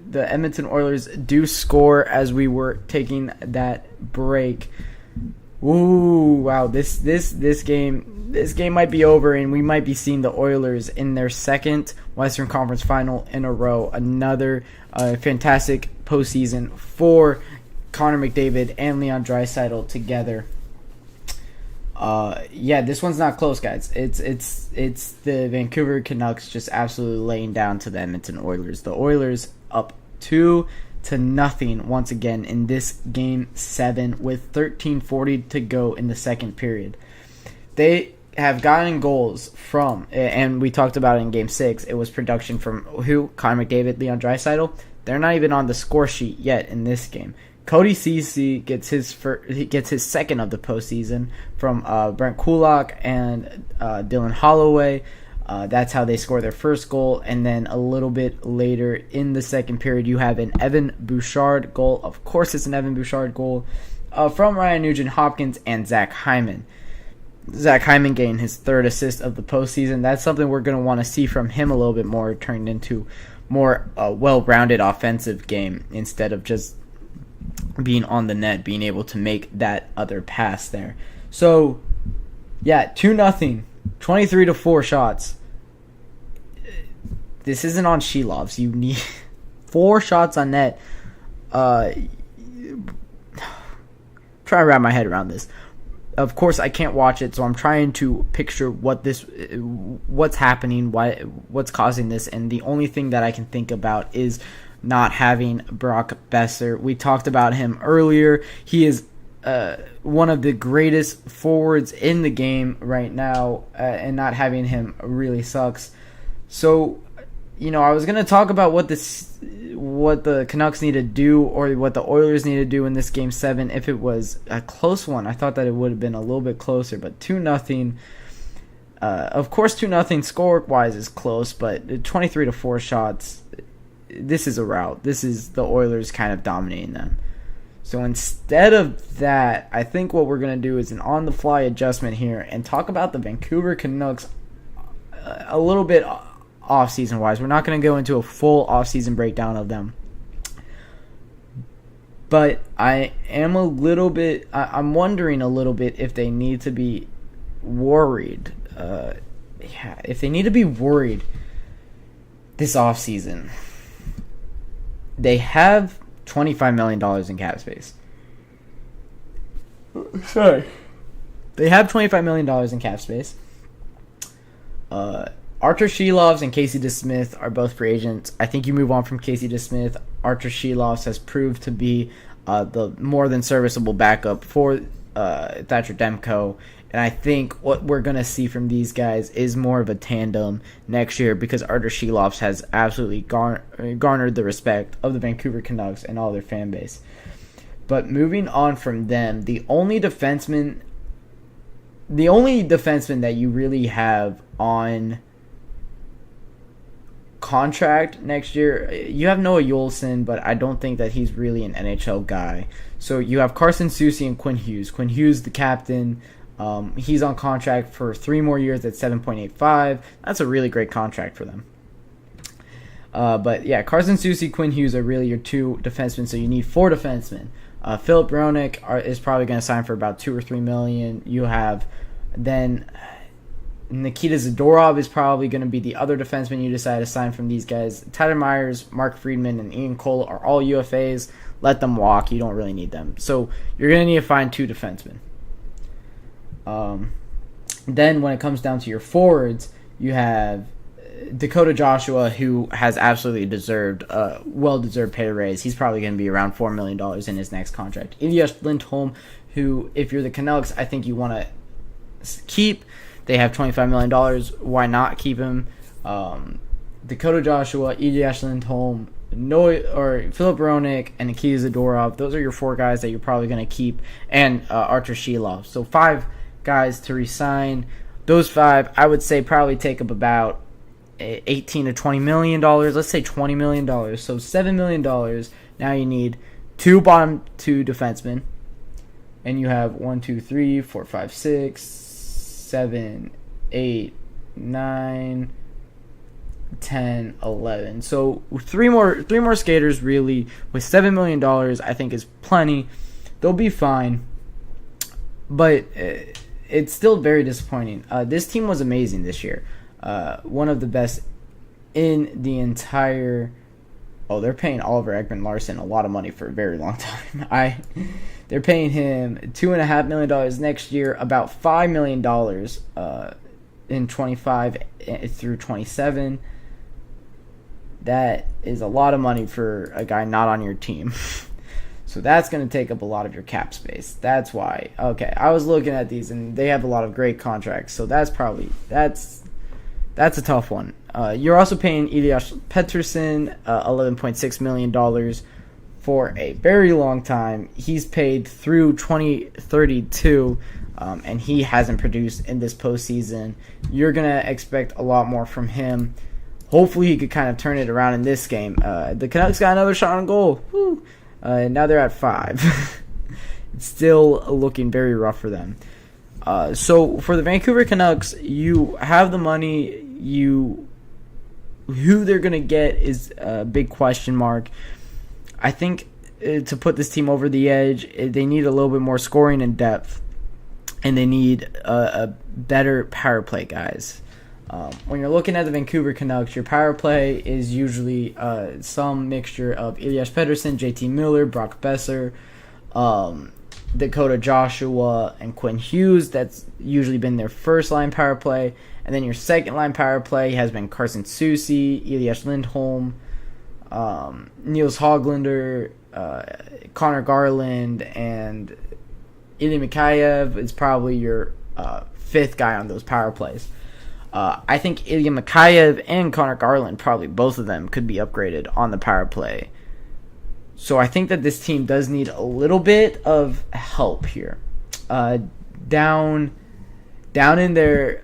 the Edmonton Oilers do score as we were taking that break. Ooh, wow, this game might be over, and we might be seeing the Oilers in their second Western Conference final in a row. Another fantastic postseason for Connor McDavid and Leon Draisaitl together. This one's not close, guys. It's the Vancouver Canucks just absolutely laying down to the Edmonton Oilers. The Oilers up 2-0 once again in this Game 7 with 13:40 to go in the second period. They have gotten goals from, and we talked about it in Game 6, it was production from who? Connor McDavid, Leon Draisaitl. They're not even on the score sheet yet in this game. Cody Ceci gets his second of the postseason from Brent Kulak and Dylan Holloway. That's how they score their first goal. And then a little bit later in the second period, you have an Evan Bouchard goal. Of course, it's an Evan Bouchard goal from Ryan Nugent-Hopkins and Zach Hyman. Zach Hyman gained his third assist of the postseason. That's something we're going to want to see from him a little bit more, turned into more well-rounded offensive game instead of just being on the net, being able to make that other pass there. So, 2-0, 23-4 shots. This isn't on Shelovs. You need 4 shots on net. Try to wrap my head around this. Of course, I can't watch it, so I'm trying to picture what's happening, what's causing this, and the only thing that I can think about is not having Brock Besser. We talked about him earlier. He is one of the greatest forwards in the game right now, and not having him really sucks. So, I was going to talk about what the Canucks need to do, or what the Oilers need to do in this Game 7 if it was a close one. I thought that it would have been a little bit closer, but 2-0. Of course, 2-0 score-wise is close, but 23-4 shots, this is a rout. This is the Oilers kind of dominating them. So instead of that, I think what we're going to do is an on-the-fly adjustment here and talk about the Vancouver Canucks a little bit off-season wise. We're not going to go into a full off-season breakdown of them. But I am I'm wondering a little bit if they need to be worried. If they need to be worried this offseason. They have $25 million in cap space. Sorry. They have $25 million in cap space. Artur Shilovs and Casey DeSmith are both free agents. I think you move on from Casey DeSmith. Artur Shilovs has proved to be the more than serviceable backup for Thatcher Demko. And I think what we're going to see from these guys is more of a tandem next year because Artur Shilovs has absolutely garnered the respect of the Vancouver Canucks and all their fan base. But moving on from them, the only defenseman that you really have on contract next year, you have Noah Juulsen, but I don't think that he's really an NHL guy. So you have Carson Soucy and Quinn Hughes. Quinn Hughes, the captain, he's on contract for 3 more years at $7.85. That's a really great contract for them. But yeah, Carson Soucy, Quinn Hughes are really your 2 defensemen, so you need 4 defensemen. Philip Bronik is probably going to sign for about $2 or $3 million. You have then Nikita Zadorov is probably going to be the other defenseman you decide to sign from these guys. Tyler Myers, Mark Friedman, and Ian Cole are all UFAs. Let them walk. You don't really need them. So you're going to need to find 2 defensemen. Then when it comes down to your forwards, you have Dakota Joshua, who has absolutely well-deserved pay raise. He's probably going to be around $4 million in his next contract. Elias Lindholm, who, if you're the Canucks, I think you want to keep. They have $25 million. Why not keep him? Dakota Joshua, Elias Lindholm, Philip Bronik, and Nikita Zadorov. Those are your 4 guys that you're probably going to keep, and Artur Shilov. So 5 guys to resign. Those 5, I would say, probably take up about $18 to $20 million. Let's say $20 million. So $7 million. Now you need 2 bottom 2 defensemen. And you have 1, 2, 3, 4, 5, 6, 7, 8, 9, 10, 11. So 3 more skaters really with $7 million I think is plenty. They'll be fine. But it's still very disappointing. This team was amazing this year. One of the best in the entire... Oh, they're paying Oliver Ekman-Larsson a lot of money for a very long time. They're paying him $2.5 million next year, about $5 million in 25 through 27. That is a lot of money for a guy not on your team. So that's going to take up a lot of your cap space. That's why. Okay, I was looking at these, and they have a lot of great contracts. So that's a tough one. You're also paying Elias Pettersson $11.6 million for a very long time. He's paid through 2032, and he hasn't produced in this postseason. You're going to expect a lot more from him. Hopefully he could kind of turn it around in this game. The Canucks got another shot on goal. Woo. Now they're at 5. It's still looking very rough for them. So for the Vancouver Canucks, you have the money. Who they're going to get is a big question mark. I think to put this team over the edge, they need a little bit more scoring and depth, and they need a better power play guys. When you're looking at the Vancouver Canucks, your power play is usually some mixture of Elias Pettersson, JT Miller, Brock Besser, Dakota Joshua, and Quinn Hughes. That's usually been their first line power play. And then your second line power play has been Carson Soucy, Elias Lindholm, Niels Höglander, Connor Garland, and Ilya Mikheyev is probably your 5th guy on those power plays. I think Ilya Mikheyev and Connor Garland, probably both of them, could be upgraded on the power play. So I think that this team does need a little bit of help here. Down in their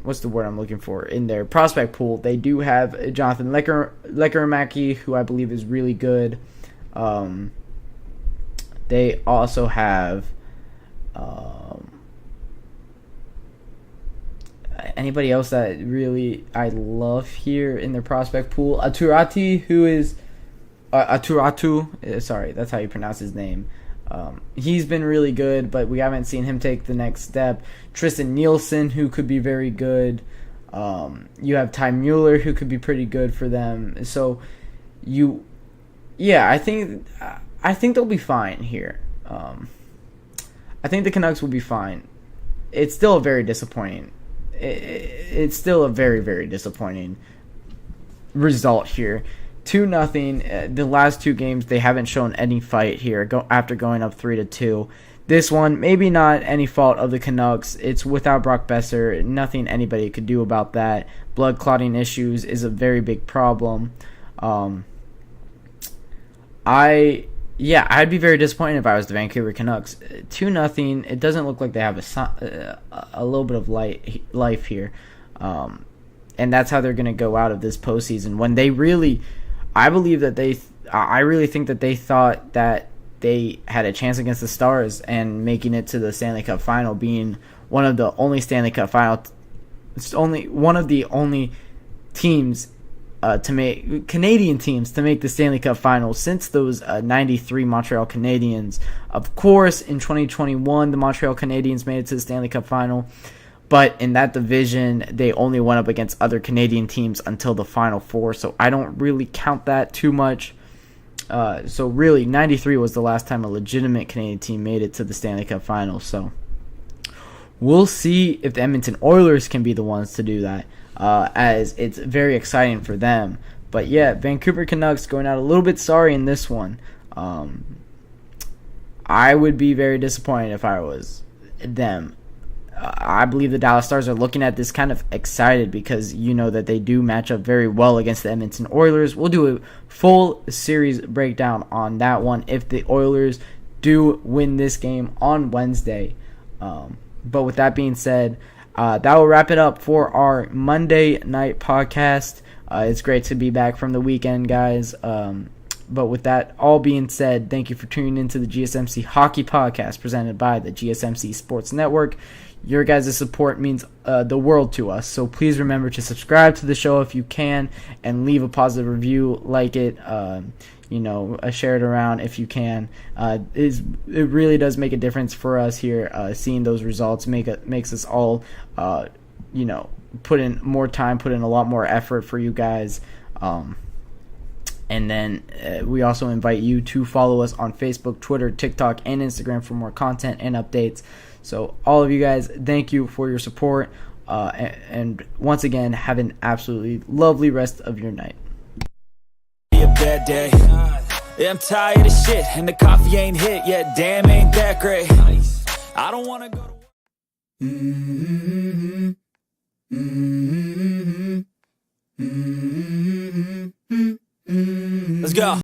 what's the word I'm looking for? In their prospect pool, they do have Jonathan Lekkerimäki, who I believe is really good. They also have Anybody else that really I love here in their prospect pool? Aturatu, who is Aturatu. Sorry, that's how you pronounce his name. He's been really good, but we haven't seen him take the next step. Tristan Nielsen, who could be very good. You have Ty Mueller, who could be pretty good for them. So, I think they'll be fine here. I think the Canucks will be fine. It's still very disappointing. It's still a very, very disappointing result here. 2-0. The last two games, they haven't shown any fight here after going up 3-2. This one, maybe not any fault of the Canucks. It's without Brock Besser. Nothing anybody could do about that. Blood clotting issues is a very big problem. I'd be very disappointed if I was the Vancouver Canucks. 2-0. It doesn't look like they have a little bit of life here. And that's how they're going to go out of this postseason. When they really, I really think that they thought that they had a chance against the Stars and making it to the Stanley Cup Final, being one of the only Stanley Cup Final, one of the only teams Canadian teams to make the Stanley Cup Final since those 93 Montreal Canadiens. Of course, in 2021, the Montreal Canadiens made it to the Stanley Cup Final, but in that division, they only went up against other Canadian teams until the Final Four, so I don't really count that too much. So really, 93 was the last time a legitimate Canadian team made it to the Stanley Cup Final, so we'll see if the Edmonton Oilers can be the ones to do that. As it's very exciting for them. But yeah, Vancouver Canucks going out a little bit sorry in this one. I would be very disappointed if I was them. I believe the Dallas Stars are looking at this kind of excited because you know that they do match up very well against the Edmonton Oilers. We'll do a full series breakdown on that one if the Oilers do win this game on Wednesday. But with that being said, that will wrap it up for our Monday night podcast. It's great to be back from the weekend, guys. But with that all being said, thank you for tuning into the GSMC Hockey Podcast presented by the GSMC Sports Network. Your guys' support means the world to us. So please remember to subscribe to the show if you can and leave a positive review, like it, share it around if you can. It really does make a difference for us here. Seeing those results makes us all, put in more time, put in a lot more effort for you guys. And then we also invite you to follow us on Facebook, Twitter, TikTok, and Instagram for more content and updates. So all of you guys, thank you for your support. And once again, have an absolutely lovely rest of your night. A bad day. Yeah, I'm tired of shit, and the coffee ain't hit yet. Damn, ain't that great. I don't wanna go to Let's go.